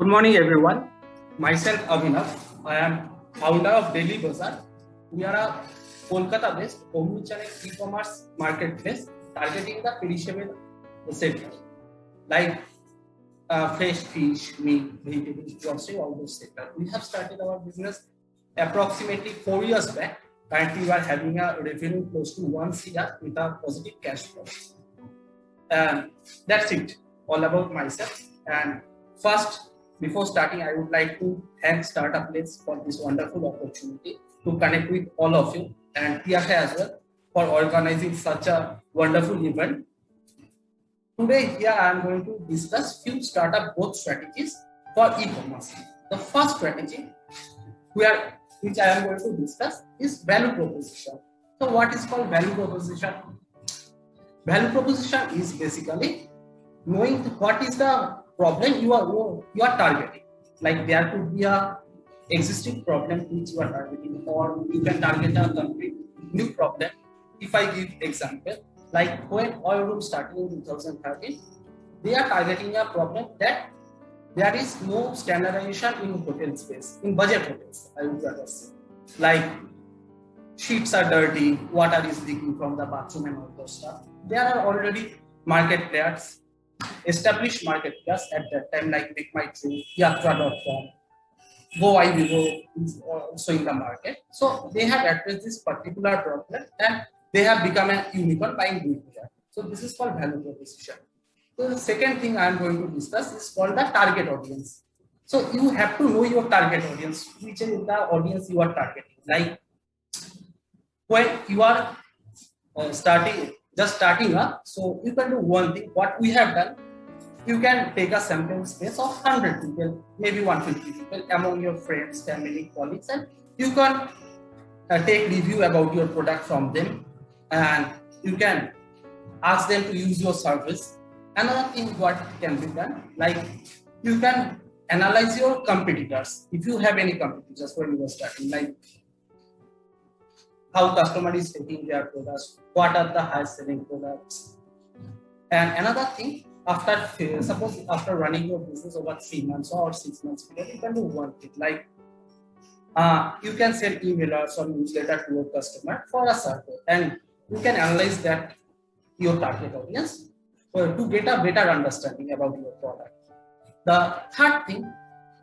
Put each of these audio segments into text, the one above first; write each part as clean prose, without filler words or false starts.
Good morning, everyone. Myself, ABHINAV. I am founder of Daily Bazaar. We are a Kolkata-based omnichannel e-commerce marketplace targeting the perishable sector, like fresh fish, meat, vegetables, grocery, all those sectors. We have started our business approximately 4 years back. Currently, we are having a revenue close to 1 CR with a positive cash flow. That's it. All about myself. And first, before starting, I would like to thank StartupLanes for this wonderful opportunity to connect with all of you and PFA as well for organizing such a wonderful event. Today, here I am going to discuss few startup growth strategies for e-commerce. The first strategy which I am going to discuss is value proposition. So, what is called value proposition? Value proposition is basically knowing what is the problem you are targeting. Like there could be a existing problem which you are targeting, or you can target a complete new problem. If I give example, like when oil room started in 2013, they are targeting a problem that there is no standardization in hotel space, in budget hotels, I would rather say. Like sheets are dirty, water is leaking from the bathroom and all those stuff. There are already market players, established market players at that time, like MakeMyTrip, Yatra.com, GoIBigo is also in the market. So they have addressed this particular problem and they have become a unicorn by doing that. So this is called value proposition. So the second thing I am going to discuss is called the target audience. So you have to know your target audience, which is the audience you are targeting. Like when you are starting up, so you can do one thing. What we have done, you can take a sample space of 100 people, maybe 150 people among your friends, family, colleagues, and you can take review about your product from them, and you can ask them to use your service. Another thing what can be done, like you can analyze your competitors. If you have any competitors when you are starting, like how customer is taking their products, what are the highest selling products. And another thing, suppose after running your business over 3 months or 6 months, you can do one thing, like you can send emailers or newsletter to your customer for a survey, and you can analyze that your target audience to get a better understanding about your product. The third thing,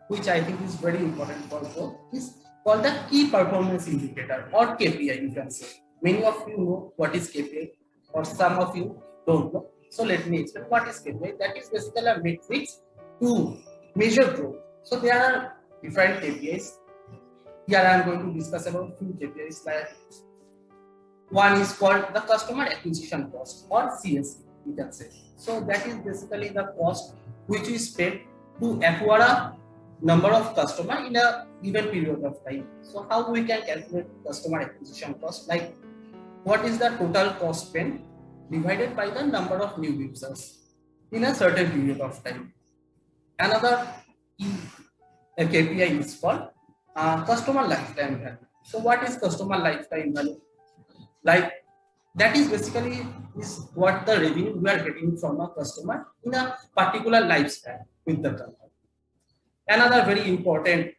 which I think is very important for growth, is called the key performance indicator, or KPI, you can say. Many of you know what is KPI, or some of you don't know. So let me explain what is KPI. That is basically a matrix to measure growth. So there are different KPIs. Here I am going to discuss about few KPIs. Like one is called the customer acquisition cost, or CAC, you can say. So that is basically the cost which is paid to acquire a number of customers in a given period of time. So how we can calculate customer acquisition cost? Like what is the total cost spent divided by the number of new users in a certain period of time. Another KPI is called customer lifetime value. So what is customer lifetime value? Like that is basically is what the revenue we are getting from a customer in a particular lifespan with the company. Another very important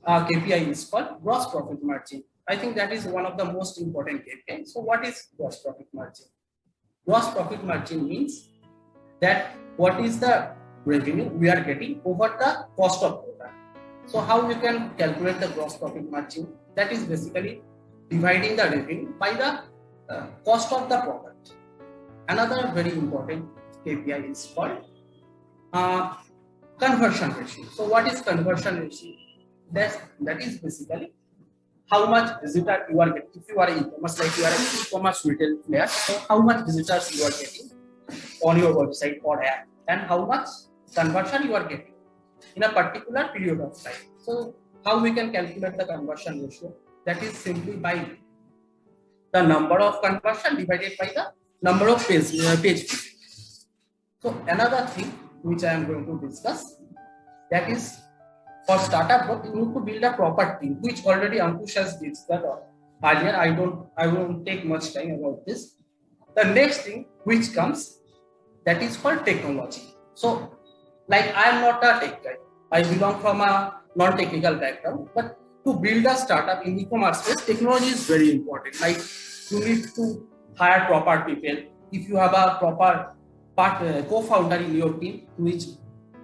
KPI is called gross profit margin. I think that is one of the most important KPI. So what is gross profit margin? Gross profit margin means that what is the revenue we are getting over the cost of product. So how we can calculate the gross profit margin? That is basically dividing the revenue by the cost of the product. Another very important KPI is called conversion ratio. So what is conversion ratio? That is basically how much visitor you are getting. If you are e-commerce, like you are an e-commerce retail player, so how much visitors you are getting on your website or app, and how much conversion you are getting in a particular period of time. So how we can calculate the conversion ratio? That is simply by the number of conversion divided by the number of page views. So another thing which I am going to discuss, that is for startup growth, you need to build a proper team, which already Ankush has discussed earlier. I won't take much time about this. The next thing which comes, that is called technology. So like I am not a tech guy. I belong from a non-technical background, but to build a startup in e-commerce space, technology is very important. Like you need to hire proper people. If you have a proper co-founder in your team,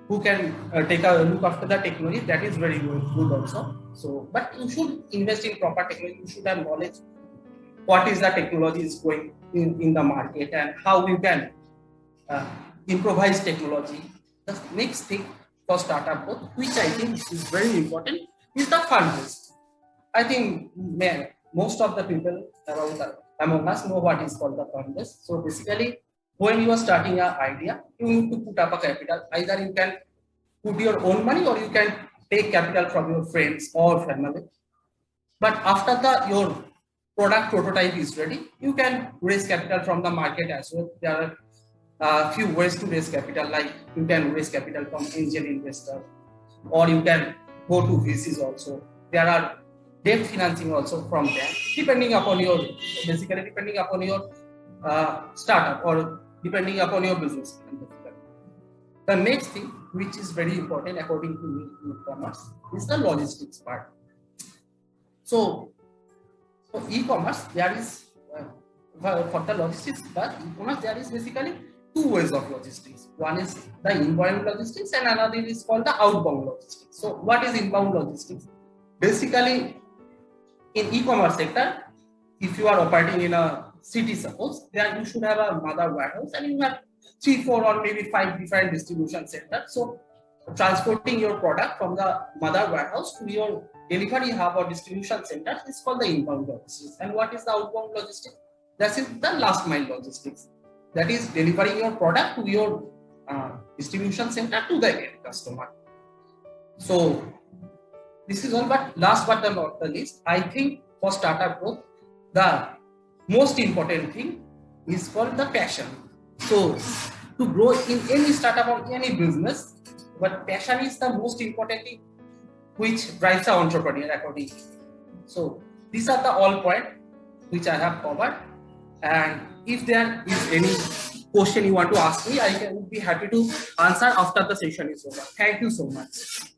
who can take a look after the technology, that is very good also. So, but you should invest in proper technology. You should have knowledge what is the technology is going in the market and how you can improvise technology. The next thing for startup growth, which I think is very important, is the fundraise. I think most of the people among us know what is called the fundraise. So basically, when you are starting an idea, you need to put up a capital. Either you can put your own money or you can take capital from your friends or family. But after your product prototype is ready, you can raise capital from the market as well. There are a few ways to raise capital, like you can raise capital from angel investor, or you can go to VCs also. There are debt financing also from them, depending upon your startup or depending upon your business. The next thing, which is very important according to me in e-commerce, is the logistics part. So for e-commerce, there is for the logistics, but e-commerce there is basically two ways of logistics. One is the inbound logistics and another is called the outbound logistics. So what is inbound logistics? Basically, in e-commerce sector, if you are operating in a city, suppose, then you should have a mother warehouse and you have 3, 4 or maybe 5 different distribution centers. So transporting your product from the mother warehouse to your delivery hub or distribution center is called the inbound logistics. And what is the outbound logistics? That is the last mile logistics. That is delivering your product to your distribution center to the end customer. So this is all, but last but not the least, I think for startup growth, the most important thing is called the passion. So to grow in any startup or any business, but passion is the most important thing which drives an entrepreneur according to me. So these are the all points which I have covered. And if there is any question you want to ask me, I would be happy to answer after the session is over. Thank you so much.